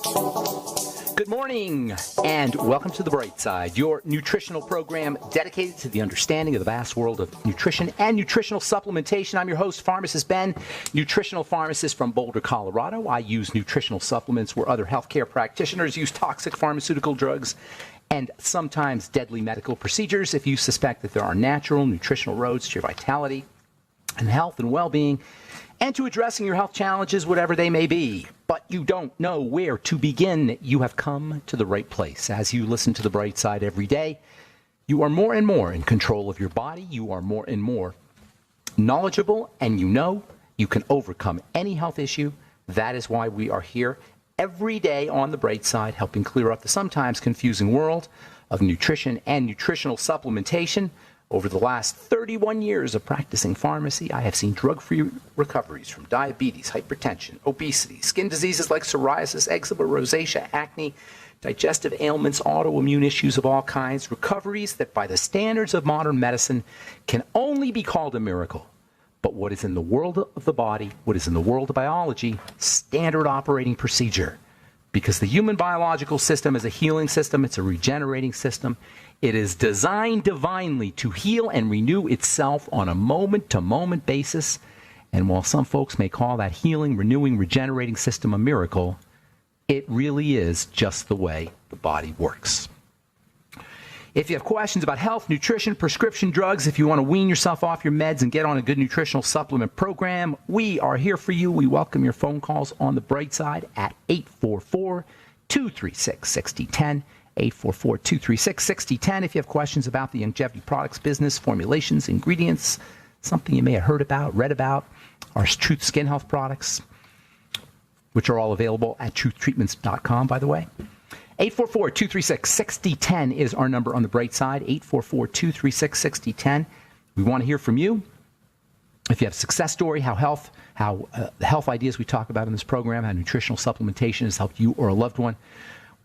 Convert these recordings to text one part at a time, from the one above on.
Good morning, and welcome to The Bright Side, your nutritional program dedicated to the understanding of the vast world of nutrition and nutritional supplementation. I'm your host, Pharmacist Ben, nutritional pharmacist from Boulder, Colorado. I use nutritional supplements where other healthcare practitioners use toxic pharmaceutical drugs and sometimes deadly medical procedures. If you suspect that there are natural nutritional roads to your vitality and health and well-being, and to addressing your health challenges, whatever they may be, but you don't know where to begin, you have come to the right place. As you listen to The Bright Side every day, you are more and more in control of your body. You are more and more knowledgeable, and you know you can overcome any health issue. That is why we are here every day on The Bright Side, helping clear up the sometimes confusing world of nutrition and nutritional supplementation. Over the last 31 years of practicing pharmacy, I have seen drug-free recoveries from diabetes, hypertension, obesity, skin diseases like psoriasis, eczema, rosacea, acne, digestive ailments, autoimmune issues of all kinds, recoveries that by the standards of modern medicine can only be called a miracle. But what is in the world of the body, what is in the world of biology, standard operating procedure. Because the human biological system is a healing system, it's a regenerating system. It is designed divinely to heal and renew itself on a moment-to-moment basis. And while some folks may call that healing, renewing, regenerating system a miracle, it really is just the way the body works. If you have questions about health, nutrition, prescription drugs, if you want to wean yourself off your meds and get on a good nutritional supplement program, we are here for you. We welcome your phone calls on The Bright Side at 844-236-6010. 844-236-6010. If you have questions about the longevity products business, formulations, ingredients, something you may have heard about, read about, our Truth Skin Health products, which are all available at truthtreatments.com, by the way. 844-236-6010 is our number on The Bright Side, 844-236-6010. We want to hear from you. If you have a success story, the health ideas we talk about in this program, how nutritional supplementation has helped you or a loved one,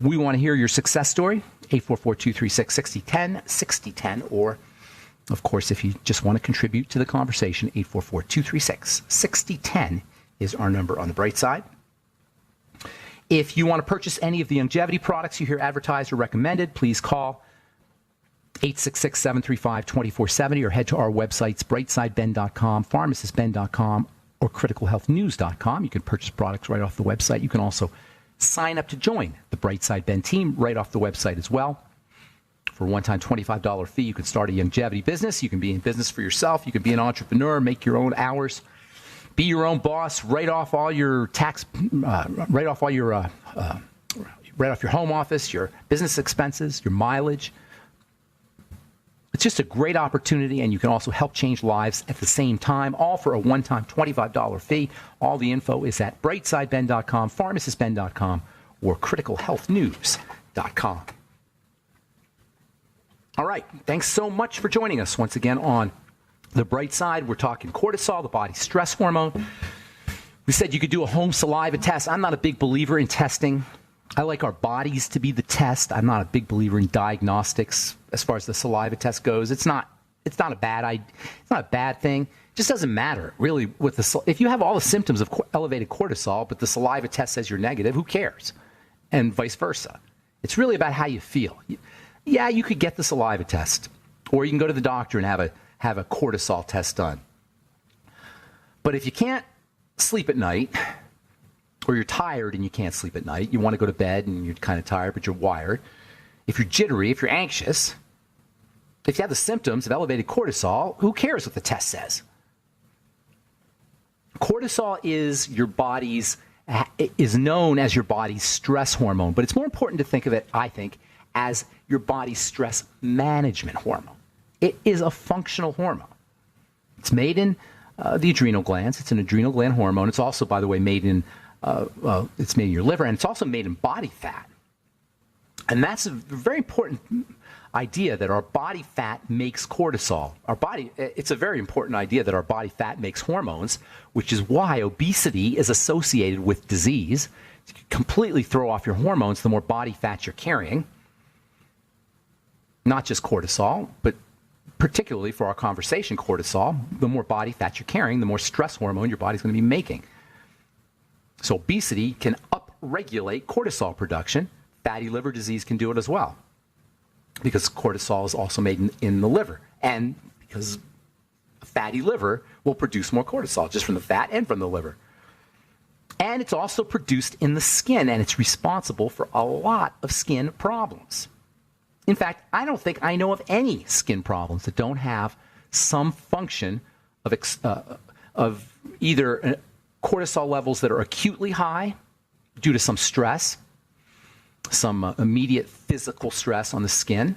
we want to hear your success story, 844-236-6010, 6010, or, of course, if you just want to contribute to the conversation, 844-236-6010 is our number on The Bright Side. If you want to purchase any of the longevity products you hear advertised or recommended, please call 866-735-2470 or head to our websites, brightsideben.com, pharmacistben.com, or criticalhealthnews.com. You can purchase products right off the website. You can also sign up to join the Brightside Ben team right off the website as well. For a one-time $25 fee, you can start a longevity business. You can be in business for yourself. You can be an entrepreneur, make your own hours, be your own boss, write off all your tax, write off your home office, your business expenses, your mileage. It's just a great opportunity, and you can also help change lives at the same time, all for a one-time $25 fee. All the info is at brightsideben.com, pharmacistben.com, or criticalhealthnews.com. All right, thanks so much for joining us once again on The Bright Side. We're talking cortisol, the body's stress hormone. We said you could do a home saliva test. I'm not a big believer in testing. I like our bodies to be the test. I'm not a big believer in diagnostics as far as the saliva test goes. It's not a bad thing. It just doesn't matter really if you have all the symptoms of elevated cortisol, but the saliva test says you're negative, who cares? And vice versa. It's really about how you feel. Yeah, you could get the saliva test, or you can go to the doctor and have a cortisol test done. But if you can't sleep at night, or you're tired and you can't sleep at night, you want to go to bed and you're kind of tired, but you're wired. If you're jittery, if you're anxious, if you have the symptoms of elevated cortisol, who cares what the test says? Cortisol is known as your body's stress hormone, but it's more important to think of it, I think, as your body's stress management hormone. It is a functional hormone. It's made in the adrenal glands. It's an adrenal gland hormone. It's also, by the way, made in your liver, and it's also made in body fat. And that's a very important idea, that our body fat makes cortisol. It's a very important idea that our body fat makes hormones, which is why obesity is associated with disease. You can completely throw off your hormones the more body fat you're carrying. Not just cortisol, but particularly for our conversation, cortisol. The more body fat you're carrying, the more stress hormone your body's going to be making. So obesity can regulate cortisol production. Fatty liver disease can do it as well, because cortisol is also made in the liver. And because a fatty liver will produce more cortisol just from the fat and from the liver. And it's also produced in the skin, and it's responsible for a lot of skin problems. In fact, I don't think I know of any skin problems that don't have some function of either cortisol levels that are acutely high due to some stress, some immediate physical stress on the skin.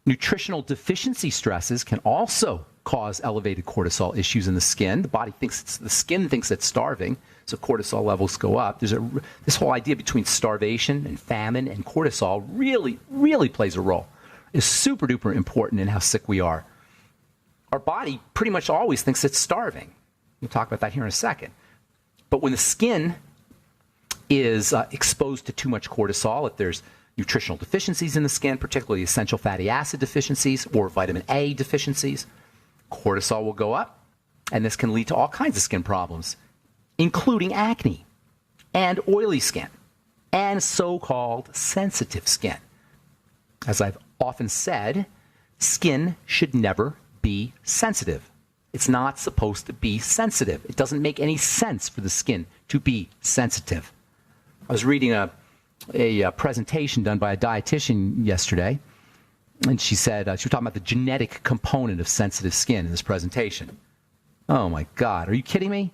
Nutritional deficiency stresses can also cause elevated cortisol issues in the skin. The skin thinks it's starving, so cortisol levels go up. This whole idea between starvation and famine and cortisol really plays a role. It's super duper important in how sick we are. Our body pretty much always thinks it's starving. We'll talk about that here in a second. But when the skin is exposed to too much cortisol, if there's nutritional deficiencies in the skin, particularly essential fatty acid deficiencies or vitamin A deficiencies, cortisol will go up, and this can lead to all kinds of skin problems, including acne and oily skin and so-called sensitive skin. As I've often said, skin should never be sensitive. It's not supposed to be sensitive. It doesn't make any sense for the skin to be sensitive. I was reading a presentation done by a dietitian yesterday, and she said, she was talking about the genetic component of sensitive skin in this presentation. Oh my God, are you kidding me?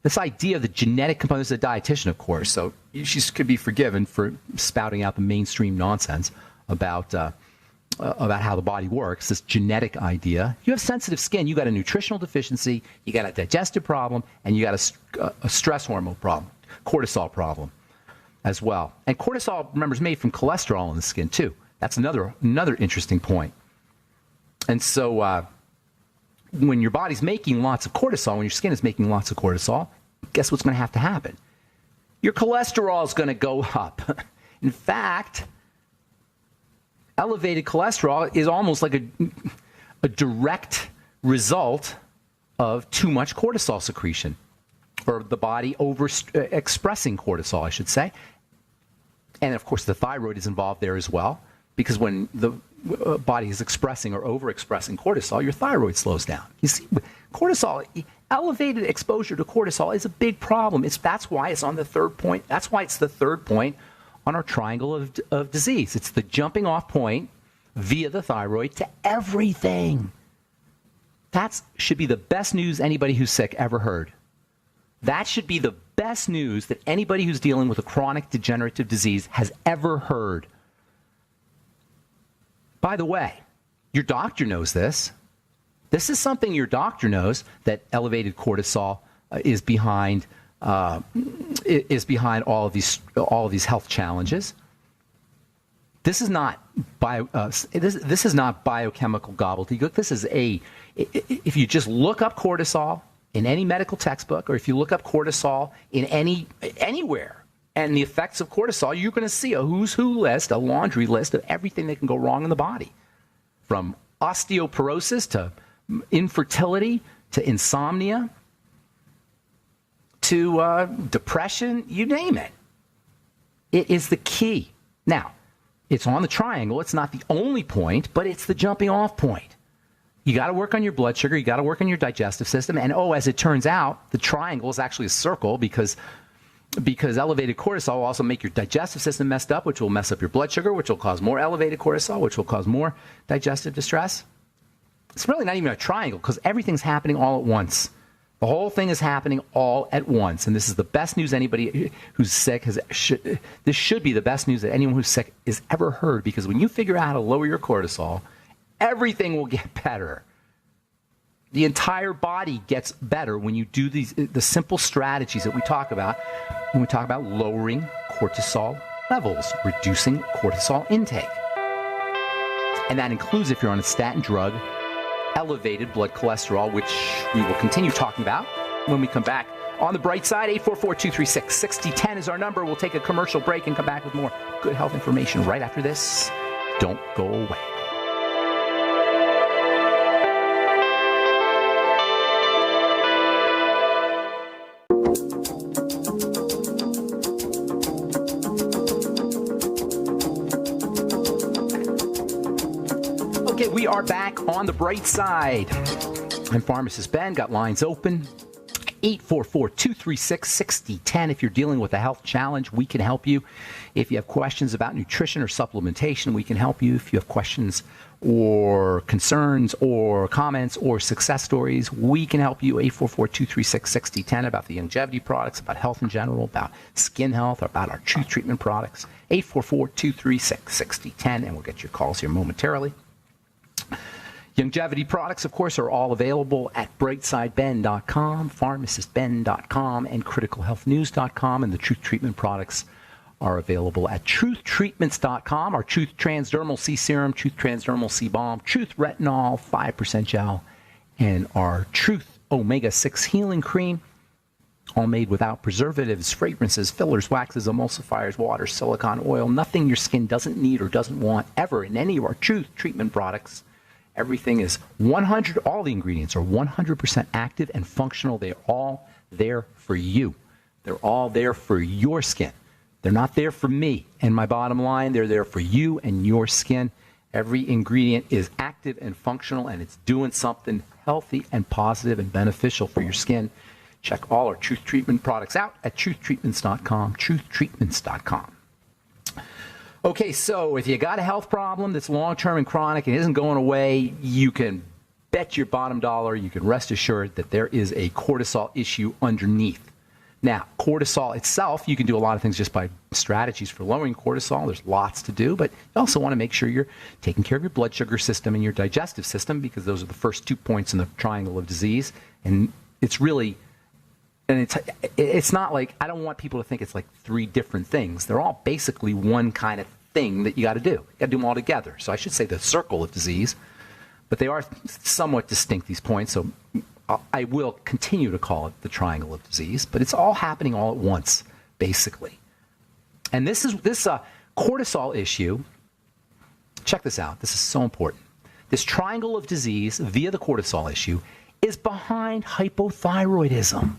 This idea of the genetic component, this is a dietitian, of course, so she could be forgiven for spouting out the mainstream nonsense about how the body works, this genetic idea. You have sensitive skin, you got a nutritional deficiency, you got a digestive problem, and you got a stress hormone problem, cortisol problem as well. And cortisol, remember, is made from cholesterol in the skin too. That's another interesting point. And so when your body's making lots of cortisol, when your skin is making lots of cortisol, guess what's going to have to happen? Your cholesterol is going to go up. In fact, elevated cholesterol is almost like a direct result of too much cortisol secretion, or the body expressing cortisol, I should say. And of course, the thyroid is involved there as well, because when the body is expressing or overexpressing cortisol, your thyroid slows down. You see, cortisol, elevated exposure to cortisol is a big problem. That's why it's on the third point. That's why it's the third point on our triangle of disease. It's the jumping off point via the thyroid to everything. That should be the best news anybody who's sick ever heard. That should be the best news that anybody who's dealing with a chronic degenerative disease has ever heard. By the way, your doctor knows this. This is something your doctor knows, that elevated cortisol is behind all of these health challenges. This is not this is not biochemical gobbledygook. This is if you just look up cortisol in any medical textbook, or if you look up cortisol in anywhere, and the effects of cortisol, you're going to see a who's who list, a laundry list of everything that can go wrong in the body, from osteoporosis to infertility to insomnia to depression, you name it. It is the key. Now, it's on the triangle. It's not the only point, but it's the jumping off point. You got to work on your blood sugar. You got to work on your digestive system. And as it turns out, the triangle is actually a circle because elevated cortisol will also make your digestive system messed up, which will mess up your blood sugar, which will cause more elevated cortisol, which will cause more digestive distress. It's really not even a triangle, because everything's happening all at once. The whole thing is happening all at once. And this is the best news anybody who's sick this should be the best news that anyone who's sick has ever heard, because when you figure out how to lower your cortisol, everything will get better. The entire body gets better when you do the simple strategies that we talk about when we talk about lowering cortisol levels, reducing cortisol intake. And that includes, if you're on a statin drug, elevated blood cholesterol, which we will continue talking about when we come back. On the bright side, 844-236-6010 is our number. We'll take a commercial break and come back with more good health information right after this. Don't go away. Okay, we are back on the bright side. I'm Pharmacist Ben, got lines open. 844-236-6010. If you're dealing with a health challenge, we can help you. If you have questions about nutrition or supplementation, we can help you. If you have questions or concerns or comments or success stories, we can help you. 844-236-6010 about the longevity products, about health in general, about skin health, about our Truth Treatment products. 844-236-6010, and we'll get your calls here momentarily. Longevity products, of course, are all available at brightsideben.com, pharmacistben.com, and criticalhealthnews.com. And the Truth Treatment products are available at truthtreatments.com. Our Truth Transdermal C Serum, Truth Transdermal C Balm, Truth Retinol 5% Gel, and our Truth Omega-6 Healing Cream, all made without preservatives, fragrances, fillers, waxes, emulsifiers, water, silicone, oil, nothing your skin doesn't need or doesn't want ever in any of our Truth Treatment products. Everything is 100, all the ingredients are 100% active and functional. They're all there for you. They're all there for your skin. They're not there for me and my bottom line. They're there for you and your skin. Every ingredient is active and functional, and it's doing something healthy and positive and beneficial for your skin. Check all our Truth Treatment products out at truthtreatments.com, truthtreatments.com. Okay, so if you got a health problem that's long-term and chronic and isn't going away, you can bet your bottom dollar, you can rest assured that there is a cortisol issue underneath. Now, cortisol itself, you can do a lot of things just by strategies for lowering cortisol. There's lots to do, but you also want to make sure you're taking care of your blood sugar system and your digestive system, because those are the first 2 points in the triangle of disease. And it's really... And it's not like, I don't want people to think it's like 3 different things. They're all basically one kind of thing that you got to do. You got to do them all together. So I should say the circle of disease, but they are somewhat distinct, these points. So I will continue to call it the triangle of disease, but it's all happening all at once, basically. And this cortisol issue, check this out. This is so important. This triangle of disease via the cortisol issue is behind hypothyroidism.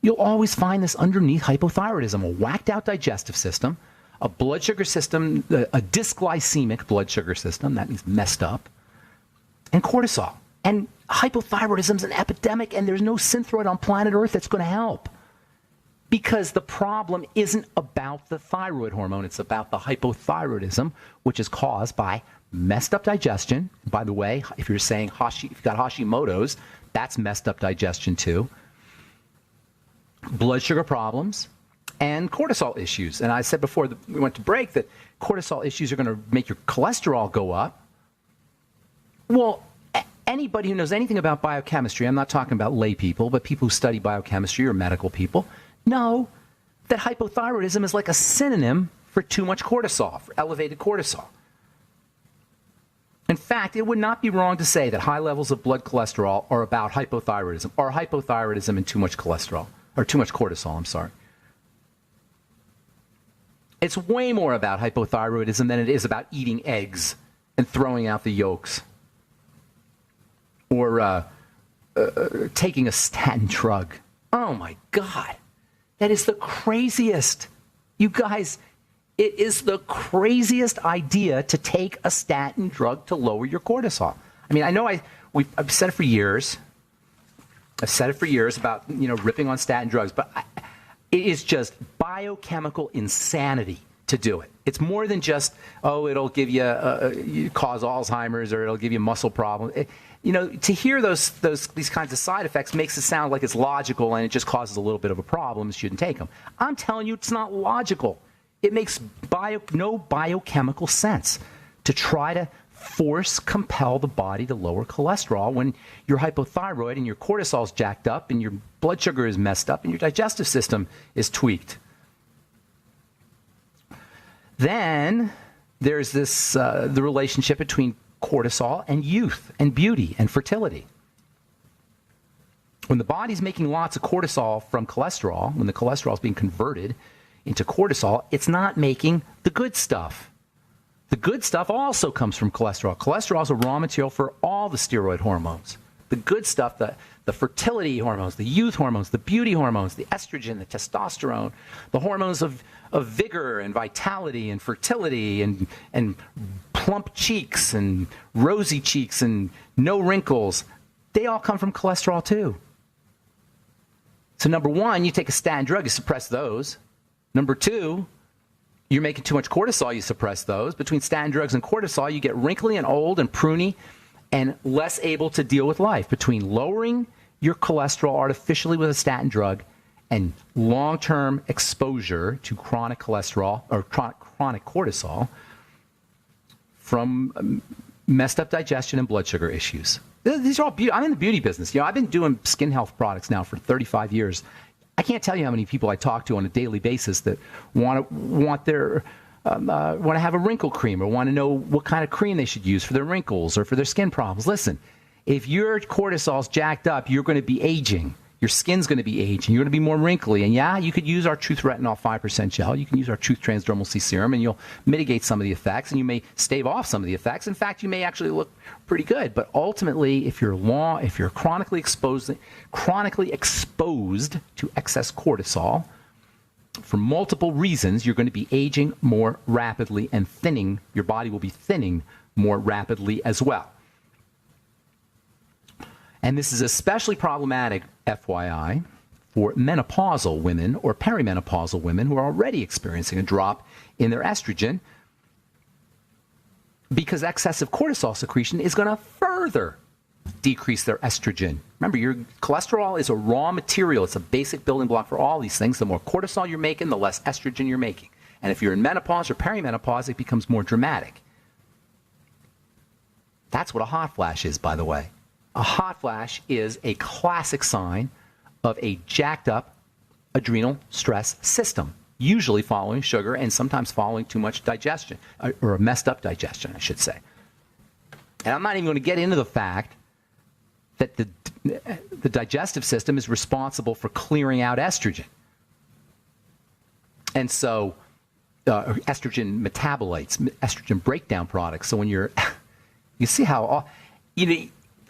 You'll always find this underneath hypothyroidism, a whacked out digestive system, a blood sugar system, a dysglycemic blood sugar system, that means messed up, and cortisol. And hypothyroidism is an epidemic, and there's no synthroid on planet Earth that's going to help. Because the problem isn't about the thyroid hormone, it's about the hypothyroidism, which is caused by messed up digestion. By the way, if you're saying if you've got Hashimoto's, that's messed up digestion too. Blood sugar problems, and cortisol issues. And I said before we went to break that cortisol issues are going to make your cholesterol go up. Well, anybody who knows anything about biochemistry, I'm not talking about lay people, but people who study biochemistry or medical people, know that hypothyroidism is like a synonym for too much cortisol, for elevated cortisol. In fact, it would not be wrong to say that high levels of blood cholesterol are about hypothyroidism, or hypothyroidism and too much cholesterol. Or too much cortisol, I'm sorry. It's way more about hypothyroidism than it is about eating eggs and throwing out the yolks. Or taking a statin drug. Oh my God. That is the craziest. You guys, it is the craziest idea to take a statin drug to lower your cortisol. I mean, I know I've said it for years. I've said it for years about, ripping on statin drugs, but it is just biochemical insanity to do it. It's more than just, it'll give you, cause Alzheimer's, or it'll give you muscle problems. To hear these kinds of side effects makes it sound like it's logical and it just causes a little bit of a problem. You shouldn't take them. I'm telling you, it's not logical. It makes no biochemical sense to try to compel the body to lower cholesterol when you're hypothyroid and your cortisol is jacked up and your blood sugar is messed up and your digestive system is tweaked. Then there's this the relationship between cortisol and youth and beauty and fertility. When the body's making lots of cortisol from cholesterol, when the cholesterol is being converted into cortisol, it's not making the good stuff. The good stuff also comes from cholesterol. Cholesterol is a raw material for all the steroid hormones. The good stuff, the fertility hormones, the youth hormones, the beauty hormones, the estrogen, the testosterone, the hormones of vigor and vitality and fertility and plump cheeks and rosy cheeks and no wrinkles, they all come from cholesterol too. So number one, you take a statin drug, you suppress those. Number two, you're making too much cortisol, you suppress those. Between statin drugs and cortisol, you get wrinkly and old and pruny and less able to deal with life. Between lowering your cholesterol artificially with a statin drug and long-term exposure to chronic cholesterol or chronic cortisol from messed up digestion and blood sugar issues. These are all I'm in the beauty business. I've been doing skin health products now for 35 years. I can't tell you how many people I talk to on a daily basis that want to have a wrinkle cream or want to know what kind of cream they should use for their wrinkles or for their skin problems. Listen, if your cortisol's jacked up, you're going to be aging. Your skin's going to be aging. You're going to be more wrinkly. And yeah, you could use our Truth Retinol 5% gel. You can use our Truth Transdermal C Serum, and you'll mitigate some of the effects, and you may stave off some of the effects. In fact, you may actually look pretty good. But ultimately, if you're chronically exposed to excess cortisol, for multiple reasons, you're going to be aging more rapidly and thinning. Your body will be thinning more rapidly as well. And this is especially problematic, FYI, for menopausal women or perimenopausal women who are already experiencing a drop in their estrogen, because excessive cortisol secretion is going to further decrease their estrogen. Remember, your cholesterol is a raw material. It's a basic building block for all these things. The more cortisol you're making, the less estrogen you're making. And if you're in menopause or perimenopause, it becomes more dramatic. That's what a hot flash is, by the way. A hot flash is a classic sign of a jacked up adrenal stress system, usually following sugar and sometimes following too much digestion, or a messed up digestion, I should say. And I'm not even going to get into the fact that the digestive system is responsible for clearing out estrogen. And so estrogen metabolites, estrogen breakdown products. So when you see how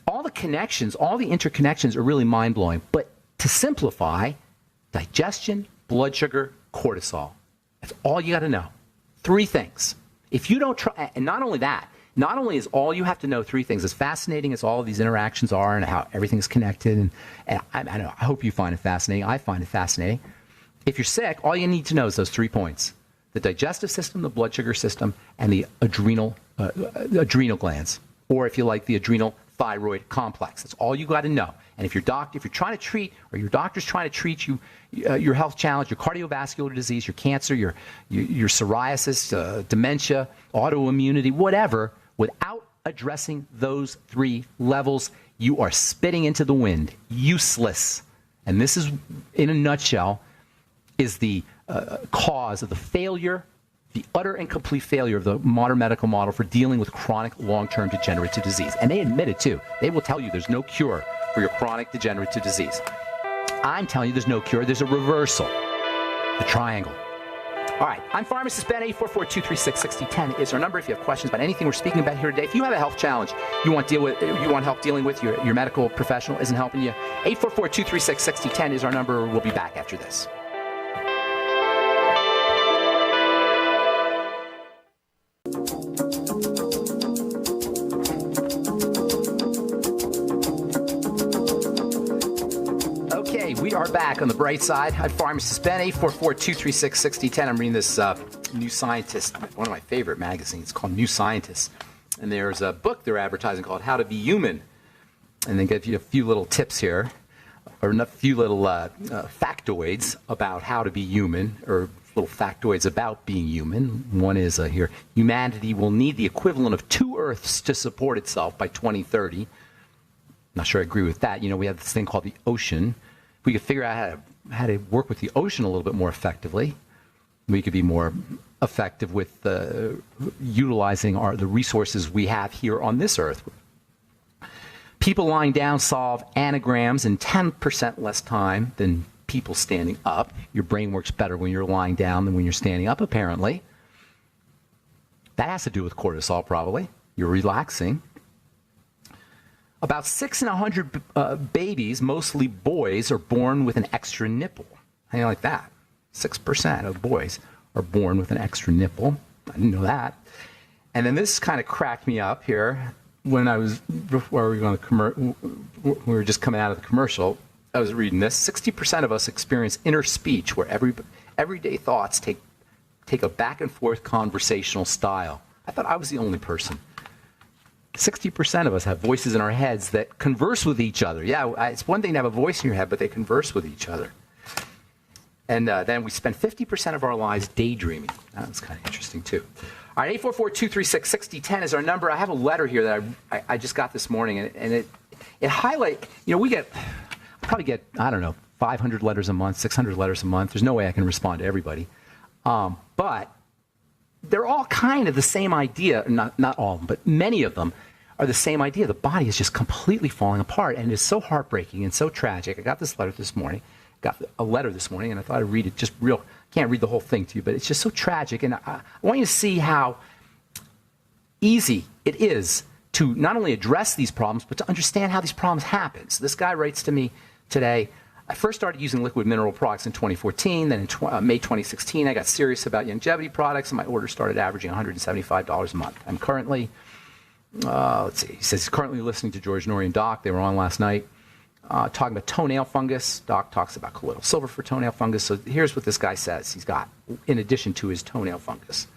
all the connections, all the interconnections are really mind-blowing. But to simplify, digestion, blood sugar, cortisol. That's all you got to know. 3 things. If you don't try, and not only that, not only is all you have to know 3 things, as fascinating as all of these interactions are and how everything's connected, and I hope you find it fascinating. I find it fascinating. If you're sick, all you need to know is those 3 points: the digestive system, the blood sugar system, and the adrenal glands, or if you like, the adrenal thyroid complex. That's all you got to know. And if you're trying to treat, or your doctor's trying to treat you, your health challenge, your cardiovascular disease, your cancer, your psoriasis, dementia, autoimmunity, whatever, without addressing those 3 levels, you are spitting into the wind. Useless. And this is, in a nutshell, is the cause of the failure, the utter and complete failure of the modern medical model for dealing with chronic long-term degenerative disease. And they admit it too. They will tell you there's no cure for your chronic degenerative disease. I'm telling you there's no cure. There's a reversal. The triangle. All right. I'm Pharmacist Ben. 844-236-6010 is our number. If you have questions about anything we're speaking about here today, if you have a health challenge you want help dealing with, your medical professional isn't helping you, 844-236-6010 is our number. We'll be back after this. We are back on the bright side. I'm Pharmacist Ben, 844-236-6010. I'm reading this New Scientist, one of my favorite magazines, called New Scientist. And there's a book they're advertising called How to Be Human. And they give you a few little tips here, or a few little factoids about how to be human, or little factoids about being human. One is here: humanity will need the equivalent of 2 Earths to support itself by 2030. Not sure I agree with that. We have this thing called the ocean. If we could figure out how to work with the ocean a little bit more effectively, we could be more effective with utilizing the resources we have here on this earth. People lying down solve anagrams in 10% less time than people standing up. Your brain works better when you're lying down than when you're standing up, apparently. That has to do with cortisol, probably. You're relaxing. About 6 in 100 babies, mostly boys, are born with an extra nipple. How do you like that? 6% of boys are born with an extra nipple. I didn't know that. And then this kind of cracked me up here when I was, before we were, we were just coming out of the commercial. I was reading this. 60% of us experience inner speech, where everyday thoughts take a back and forth conversational style. I thought I was the only person. 60% of us have voices in our heads that converse with each other. Yeah, it's one thing to have a voice in your head, but they converse with each other. And then we spend 50% of our lives daydreaming. That was kind of interesting, too. All right, 844-236-6010 is our number. I have a letter here that I just got this morning, and it highlights, we probably get, I don't know, 500 letters a month, 600 letters a month. There's no way I can respond to everybody. But they're all kind of the same idea. Not all of them, but many of them are the same idea. The body is just completely falling apart, and it's so heartbreaking and so tragic. I got this letter this morning. And I thought I'd read it just real. Can't read the whole thing to you, but it's just so tragic. And I want you to see how easy it is to not only address these problems, but to understand how these problems happen. So this guy writes to me today. I first started using liquid mineral products in 2014. Then in May 2016, I got serious about longevity products, and my order started averaging $175 a month. I'm currently, let's see, he says he's currently listening to George Norrie and Doc. They were on last night. Talking about toenail fungus. Doc talks about colloidal silver for toenail fungus. So here's what this guy says he's got, in addition to his toenail fungus.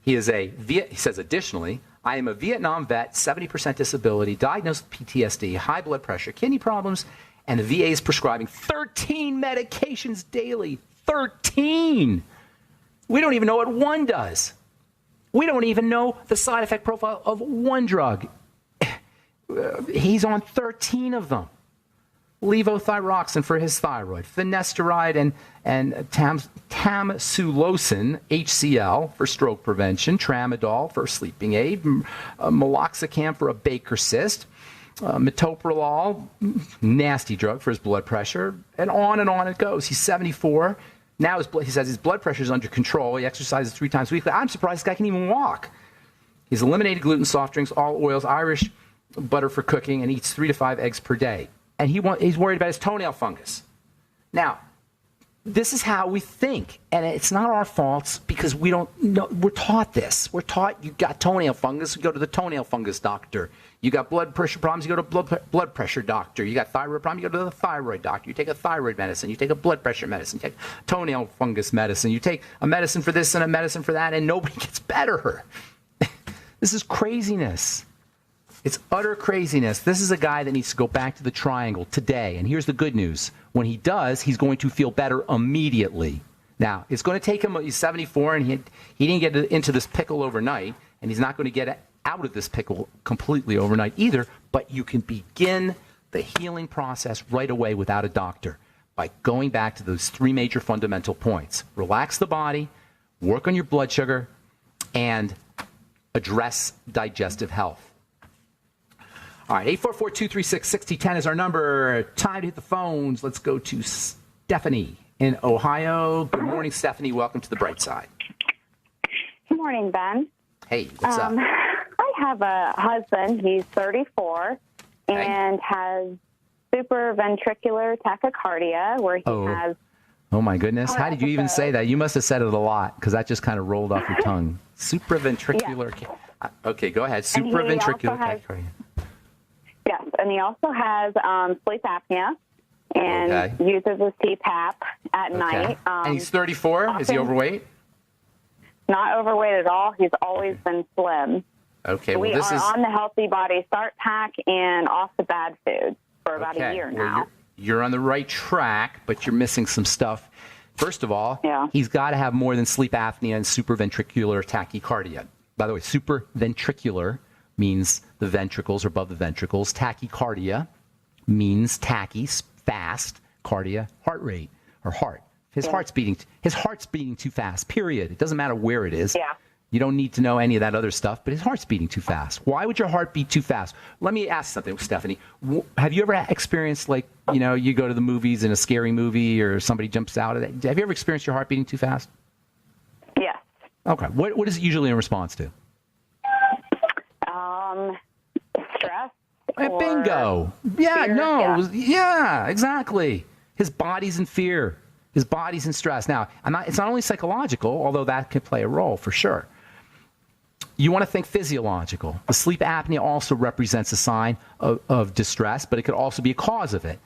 He says, additionally, I am a Vietnam vet, 70% disability, diagnosed with PTSD, high blood pressure, kidney problems, and the VA is prescribing 13 medications daily. 13! We don't even know what one does. We don't even know the side effect profile of one drug. He's on 13 of them. Levothyroxine for his thyroid, finasteride and tamsulosin, HCl, for stroke prevention, tramadol for a sleeping aid, meloxicam for a Baker cyst, metoprolol, nasty drug for his blood pressure, and on it goes. He's 74. Now he says his blood pressure is under control. He exercises 3 times weekly. I'm surprised this guy can even walk. He's eliminated gluten, soft drinks, all oils, Irish butter for cooking, and eats 3 to 5 eggs per day. And he's worried about his toenail fungus. Now, this is how we think, and it's not our faults because we don't know. We're taught this. We're taught you got toenail fungus, you go to the toenail fungus doctor. You got blood pressure problems, you go to blood pressure doctor. You got thyroid problem, you go to the thyroid doctor. You take a thyroid medicine, you take a blood pressure medicine, you take toenail fungus medicine, you take a medicine for this and a medicine for that, and nobody gets better. This is craziness. It's utter craziness. This is a guy that needs to go back to the triangle today. And here's the good news. When he does, he's going to feel better immediately. Now, it's going to take him, he's 74, and he didn't get into this pickle overnight, and he's not going to get out of this pickle completely overnight either, but you can begin the healing process right away without a doctor by going back to those 3 major fundamental points. Relax the body, work on your blood sugar, and address digestive health. All right, 844-236-6010 is our number. Time to hit the phones. Let's go to Stephanie in Ohio. Good morning, Stephanie. Welcome to the Bright Side. Good morning, Ben. Hey, what's up? I have a husband. He's 34 and has supraventricular tachycardia, where he has... Oh, my goodness. How did you even say that? You must have said it a lot, because that just kind of rolled off your tongue. Supraventricular... Yeah. Okay, go ahead. Supraventricular tachycardia. Yes, and he also has sleep apnea and uses his CPAP at night. And he's 34? Is he overweight? Not overweight at all. He's always been slim. Okay, well, we are on the Healthy Body Start Pack and off the bad foods for about a year now. You're on the right track, but you're missing some stuff. First of all, he's got to have more than sleep apnea and supraventricular tachycardia. By the way, supraventricular means the ventricles are above the ventricles. Tachycardia means tachy, fast, cardia, heart rate, or heart. His heart's beating too fast, period. It doesn't matter where it is. Yeah. You don't need to know any of that other stuff, but his heart's beating too fast. Why would your heart beat too fast? Let me ask something, Stephanie. Have you ever experienced, like, you go to the movies in a scary movie or somebody jumps out of it? Have you ever experienced your heart beating too fast? Yes. Okay. What is it usually in response to? Stress. Bingo. Yeah, fear, no. Yeah, exactly. His body's in fear. His body's in stress. Now, it's not only psychological, although that can play a role for sure. you want to think physiological. The sleep apnea also represents a sign of distress, but it could also be a cause of it.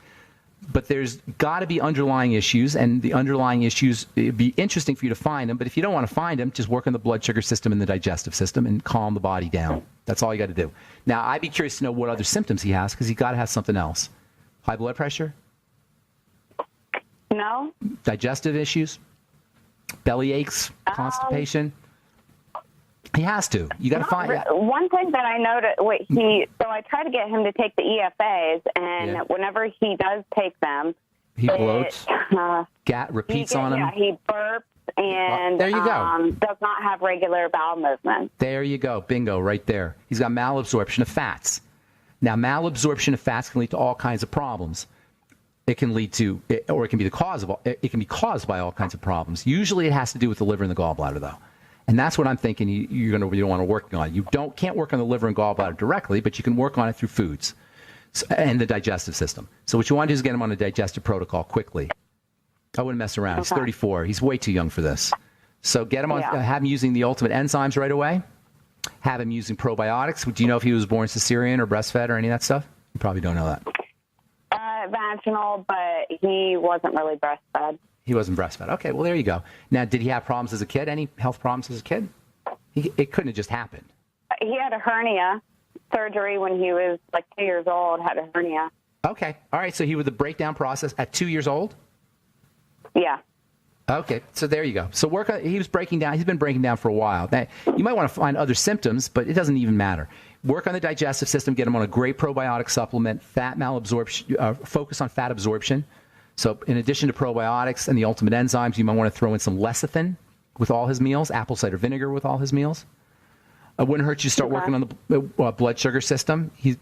But there's got to be underlying issues, and the underlying issues, it'd be interesting for you to find them. But if you don't want to find them, just work on the blood sugar system and the digestive system and calm the body down. That's all you got to do. Now, I'd be curious to know what other symptoms he has, because he's got to have something else. High blood pressure? No. Digestive issues? Belly aches? Constipation? He has to. You got to find. One thing that I noticed. So I try to get him to take the EFAs, and whenever he does take them, he bloats. Repeats on them. Yeah, he burps and there you go. Does not have regular bowel movements. There you go. Bingo, right there. He's got malabsorption of fats. Now, malabsorption of fats can lead to all kinds of problems. It can lead to, or it can be the cause of. It can be caused by all kinds of problems. Usually, it has to do with the liver and the gallbladder, though. And that's what I'm thinking you want to work on. You can't work on the liver and gallbladder directly, but you can work on it through foods and the digestive system. So what you want to do is get him on a digestive protocol quickly. I wouldn't mess around. He's 34. He's way too young for this. So get him on. Have him using the ultimate enzymes right away. Have him using probiotics. Do you know if he was born cesarean or breastfed or any of that stuff? You probably don't know that. Vaginal, but he wasn't really breastfed. He wasn't breastfed. Okay, well, there you go. Now, did he have problems as a kid? Any health problems as a kid? It couldn't have just happened. He had a hernia surgery when he was like 2 years old, had a hernia. Okay. All right, so he was the breakdown process at 2 years old? Yeah. Okay, so there you go. So he was breaking down. He's been breaking down for a while. Now, you might want to find other symptoms, but it doesn't even matter. Work on the digestive system. Get him on a great probiotic supplement, fat malabsorption, focus on fat absorption. So in addition to probiotics and the ultimate enzymes, you might want to throw in some lecithin with all his meals, apple cider vinegar with all his meals. It wouldn't hurt you to start working on the blood sugar system. You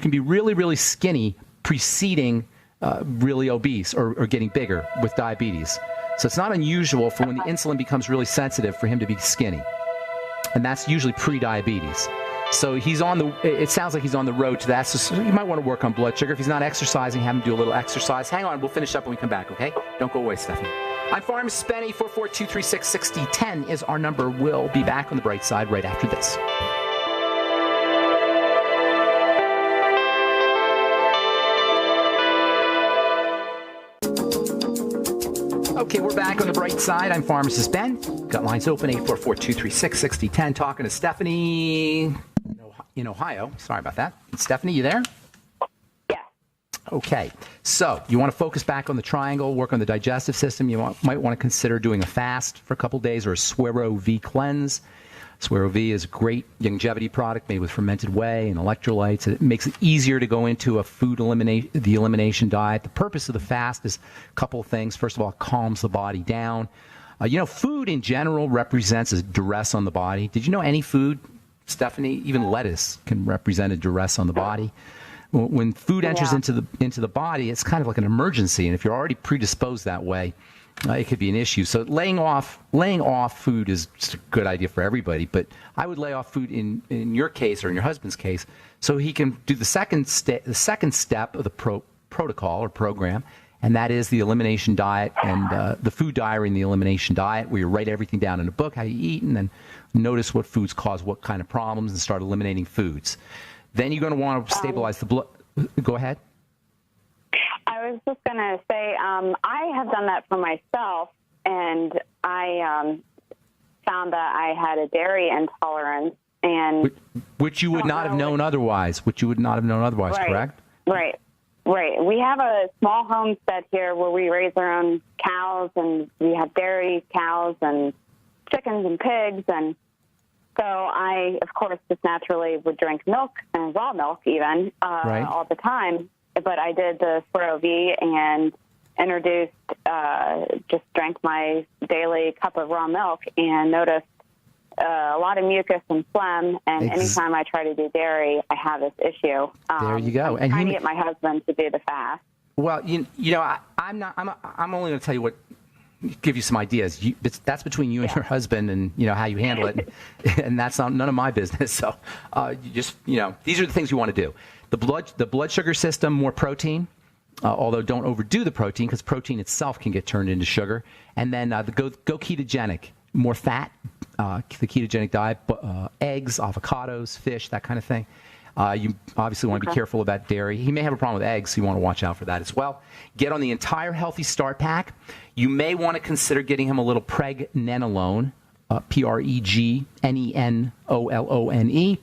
can be really, really skinny preceding really obese or getting bigger with diabetes. So it's not unusual for when the insulin becomes really sensitive for him to be skinny. And that's usually pre-diabetes. So it sounds like he's on the road to that. So you might want to work on blood sugar. If he's not exercising, have him do a little exercise. Hang on, we'll finish up when we come back, okay? Don't go away, Stephanie. I'm Pharmacist Ben. 844-236-6010 is our number. We'll be back on the bright side right after this. Okay, we're back on the bright side. I'm Pharmacist Ben. Got lines open, 844-236-6010. Talking to Stephanie in Ohio. Sorry about that. Stephanie, you there? Yeah. Okay, so you want to focus back on the triangle, work on the digestive system. You might want to consider doing a fast for a couple days or a Swero V cleanse. Swero V is a great longevity product made with fermented whey and electrolytes. It makes it easier to go into a the elimination diet. The purpose of the fast is a couple of things. First of all, it calms the body down. Food in general represents a duress on the body. Did you know any food, Stephanie, even lettuce, can represent a duress on the body? When food enters into the body, it's kind of like an emergency, and if you're already predisposed that way, it could be an issue. So laying off food is just a good idea for everybody, but I would lay off food in your case or in your husband's case so he can do the second step of the protocol or program, and that is the elimination diet and the food diary and the elimination diet, where you write everything down in a book, how you eat, and then notice what foods cause what kind of problems and start eliminating foods. Then you're going to want to stabilize the blood. Go ahead. I was just going to say, I have done that for myself, and I found that I had a dairy intolerance, and which you would not have known otherwise. Right, correct? Right. We have a small homestead here where we raise our own cows, and we have dairy cows and chickens and pigs, and so I, of course, just naturally would drink milk and raw milk even all the time. But I did the Swero V and just drank my daily cup of raw milk and noticed a lot of mucus and phlegm. And anytime I try to do dairy, I have this issue. There you go. I'm trying to get my husband to do the fast. Well, I'm only going to tell you give you some ideas. That's between you and your husband, and how you handle it, and that's none of my business. So, these are the things you want to do. The blood sugar system, more protein, although don't overdo the protein, because protein itself can get turned into sugar. And then go ketogenic, more fat, the ketogenic diet, eggs, avocados, fish, that kind of thing. You obviously want to be careful about dairy. He may have a problem with eggs, so you want to watch out for that as well. Get on the entire Healthy Start Pack. You may want to consider getting him a little pregnenolone, Pregnenolone,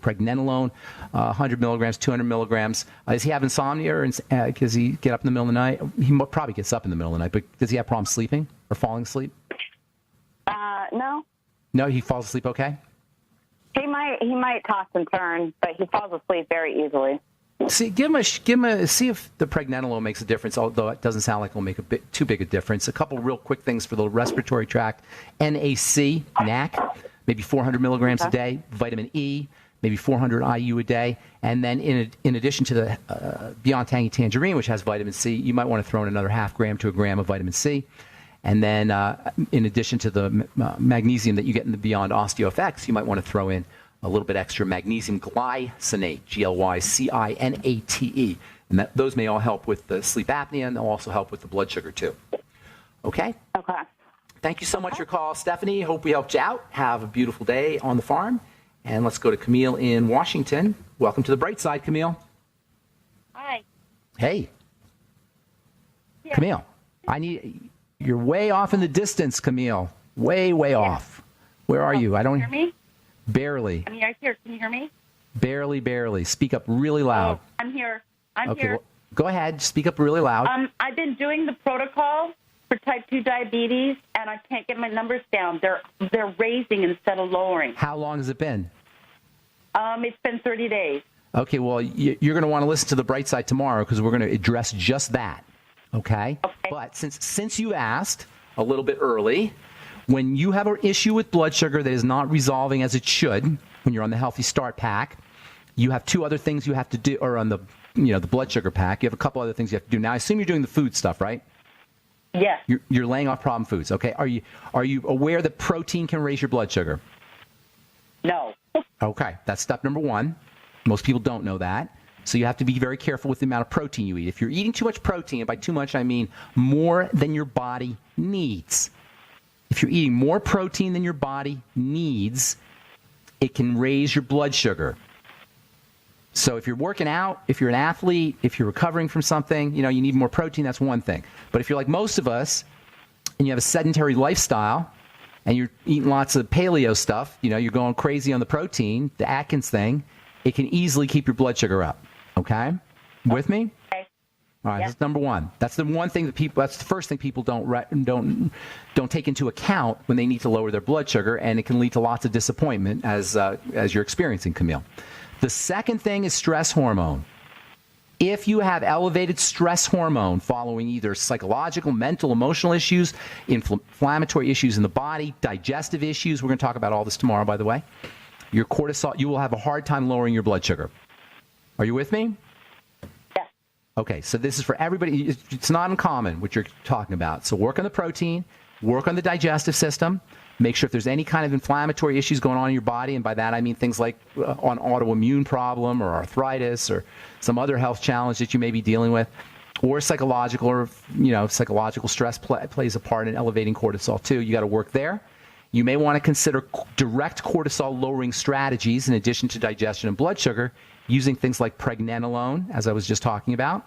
pregnenolone, 100 milligrams, 200 milligrams. Does he have insomnia, or does he get up in the middle of the night? He probably gets up in the middle of the night, but does he have problems sleeping or falling asleep? No. No, he falls asleep okay? He might toss and turn, but he falls asleep very easily. See, see if the pregnenolone makes a difference, although it doesn't sound like it'll make too big a difference. A couple real quick things for the respiratory tract. NAC, maybe 400 milligrams a day. Vitamin E, maybe 400 IU a day. And then in addition to the Beyond Tangy Tangerine, which has vitamin C, you might want to throw in another half gram to a gram of vitamin C. And then in addition to the magnesium that you get in the Beyond OsteoFX, you might want to throw in a little bit extra magnesium glycinate, Glycinate. And those may all help with the sleep apnea, and they'll also help with the blood sugar, too. Okay? Okay. Thank you so much for your call, Stephanie. Hope we helped you out. Have a beautiful day on the farm. And let's go to Camille in Washington. Welcome to the bright side, Camille. Hi. Hey. Yeah. Camille, you're way off in the distance, Camille. Way off. Where are you? I don't hear me. Barely. I'm right here. Can you hear me? Barely. Speak up really loud. Oh, I'm here. I'm okay, here. well, go ahead. Speak up really loud. I've been doing the protocol for type 2 diabetes, and I can't get my numbers down. They're raising instead of lowering. How long has it been? It's been 30 days. Okay, well, you're going to want to listen to the bright side tomorrow because we're going to address just that. Okay? But since you asked a little bit early, when you have an issue with blood sugar that is not resolving as it should, when you're on the Healthy Start Pack, you have two other things you have to do, or on the blood sugar pack, you have a couple other things you have to do. Now, I assume you're doing the food stuff, right? Yes. You're laying off problem foods, okay? Are you aware that protein can raise your blood sugar? No. Okay, that's step number one. Most people don't know that. So you have to be very careful with the amount of protein you eat. If you're eating too much protein, and by too much I mean more than your body needs. If you're eating more protein than your body needs, it can raise your blood sugar. So if you're working out, if you're an athlete, if you're recovering from something, you need more protein, that's one thing. But if you're like most of us and you have a sedentary lifestyle and you're eating lots of paleo stuff, you're going crazy on the protein, the Atkins thing, it can easily keep your blood sugar up. Okay? With me? Okay. All right, Yeah. That's number one. That's the one thing that's the first thing people don't take into account when they need to lower their blood sugar, and it can lead to lots of disappointment as you're experiencing, Camille. The second thing is stress hormone. If you have elevated stress hormone following either psychological, mental, emotional issues, inflammatory issues in the body, digestive issues, we're going to talk about all this tomorrow, by the way, your cortisol, you will have a hard time lowering your blood sugar. Are you with me? Yes. Okay, so this is for everybody. It's not uncommon what you're talking about. So work on the protein, work on the digestive system, make sure if there's any kind of inflammatory issues going on in your body, and by that I mean things like an autoimmune problem or arthritis or some other health challenge that you may be dealing with, or psychological stress plays a part in elevating cortisol too. You got to work there. You may want to consider direct cortisol lowering strategies in addition to digestion and blood sugar, using things like pregnenolone, as I was just talking about,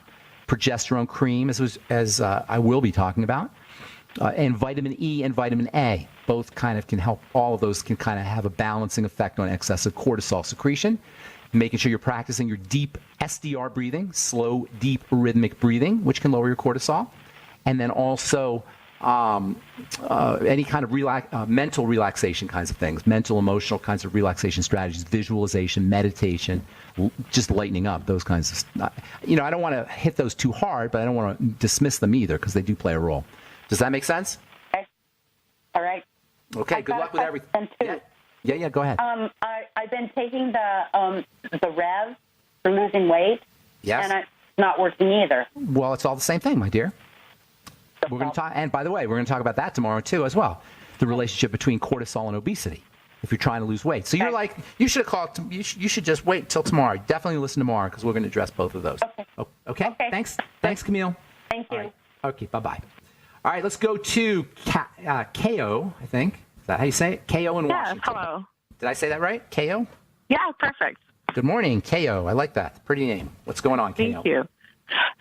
progesterone cream, as I will be talking about, and vitamin E and vitamin A. Both kind of can help. All of those can kind of have a balancing effect on excessive cortisol secretion. Making sure you're practicing your deep SDR breathing, slow, deep, rhythmic breathing, which can lower your cortisol. And then also any kind of mental relaxation kinds of things, mental, emotional kinds of relaxation strategies, visualization, meditation, just lightening up, those kinds of, I don't want to hit those too hard, but I don't want to dismiss them either because they do play a role. Does that make sense? Okay. All right. Okay, good luck with everything. Yeah, go ahead. I've been taking the Rev for losing weight. Yes. And it's not working either. Well, it's all the same thing, my dear. We're going to talk, and by the way, we're going to talk about that tomorrow too as well. The relationship between cortisol and obesity, if you're trying to lose weight. So you're like, you should have called. You should just wait till tomorrow. Definitely listen tomorrow because we're going to address both of those. Okay. Thanks, Camille. Thank you. Right. Okay. Bye. All right. Let's go to KO. I think Is that how you say it? KO in Yes, Washington. hello. Did I say that right? KO? Yeah, perfect. Good morning, KO. I like that. Pretty name. What's going on, KO? Thank you.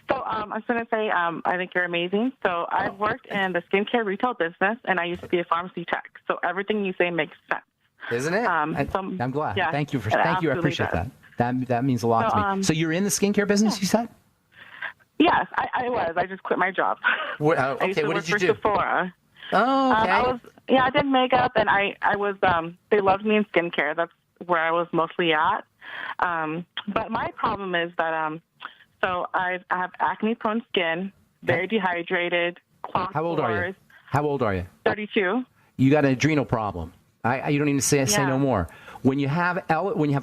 So I was going to say, I think you're amazing. So I've worked in the skincare retail business, and I used to be a pharmacy tech. So everything you say makes sense. Isn't it? I'm glad. Yeah, Thank you. I appreciate does. that. That means a lot to me. So you're in the skincare business, you said? Yes, I was. I just quit my job. I used to work for Sephora. Oh, okay. I did makeup, and I was. They loved me in skincare. That's where I was mostly at. But my problem is that so I have acne-prone skin, very dehydrated, clogged How old are you? How old are you? 32. You got an adrenal problem. You don't even say no more. When you have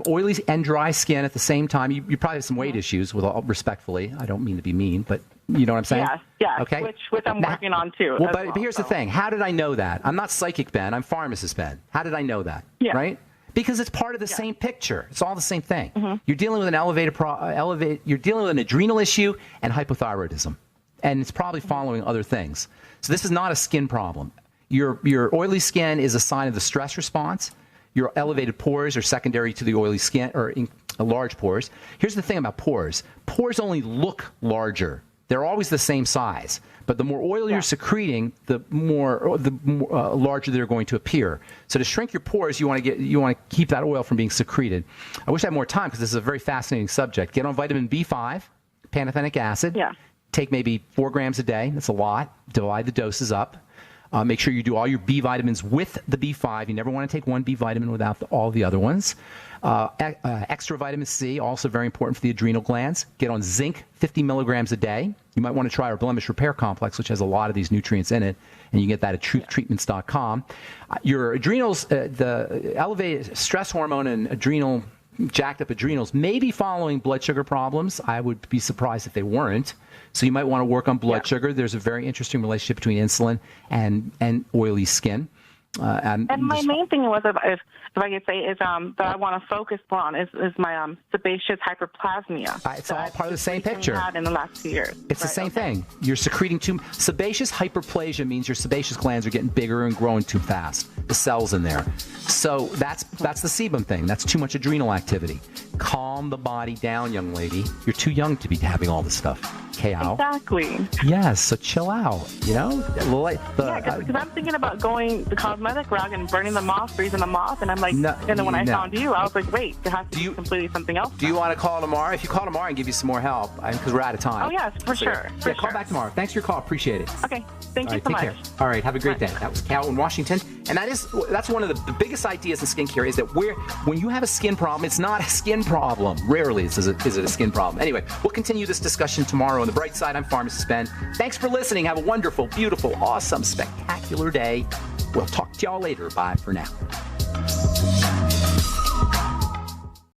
oily and dry skin at the same time, you probably have some weight issues. With all respectfully, I don't mean to be mean, but you know what I'm saying? Yes. Okay. Which I'm working on too. Well, but here's the thing. How did I know that? I'm not psychic Ben. I'm pharmacist Ben. How did I know that? Yeah. Right? Because it's part of the same picture. It's all the same thing. Mm-hmm. You're dealing with you're dealing with an adrenal issue and hypothyroidism, and it's probably following other things. So this is not a skin problem. Your oily skin is a sign of the stress response. Your elevated pores are secondary to the oily skin or large pores. Here's the thing about pores. Pores only look larger. They're always the same size, but the more oil you're secreting, the more larger they're going to appear. So to shrink your pores, you want to keep that oil from being secreted. I wish I had more time because this is a very fascinating subject. Get on vitamin B5, pantothenic acid. Yeah. Take maybe 4 grams a day. That's a lot. Divide the doses up. Make sure you do all your B vitamins with the B5. You never want to take one B vitamin without all the other ones. Extra vitamin C, also very important for the adrenal glands. Get on zinc, 50 milligrams a day. You might want to try our blemish repair complex, which has a lot of these nutrients in it, and you can get that at truthtreatments.com. Your adrenals, the elevated stress hormone and adrenal, jacked up adrenals may be following blood sugar problems. I would be surprised if they weren't. So you might want to work on blood sugar. There's a very interesting relationship between insulin and oily skin. And my main thing was, if I could say, is that I want to focus more on is my sebaceous hyperplasmia. It's all part of the same picture. Had in the last 2 years. It's the same thing. You're secreting sebaceous hyperplasia means your sebaceous glands are getting bigger and growing too fast. The cells in there. So that's the sebum thing. That's too much adrenal activity. Calm the body down, young lady. You're too young to be having all this stuff. KO. Exactly. Yes, so chill out, you know? Because I'm thinking about going the cosmetic route and burning them off, freezing them off, and I'm like, and then when I found you, I was like, wait, there has to be completely something else. Do you want to call tomorrow? If you call tomorrow, I can give you some more help, because we're out of time. Oh, yes, for sure. Call back tomorrow. Thanks for your call. Appreciate it. Okay, thank you so take much. Care. All right, have a great day. That was Cal in Washington. And that's one of the biggest ideas in skincare is that when you have a skin problem, it's not a skin problem. Rarely is it a skin problem. Anyway, we'll continue this discussion tomorrow on The Bright Side. I'm Pharmacist Ben. Thanks for listening. Have a wonderful, beautiful, awesome, spectacular day. We'll talk to y'all later. Bye for now.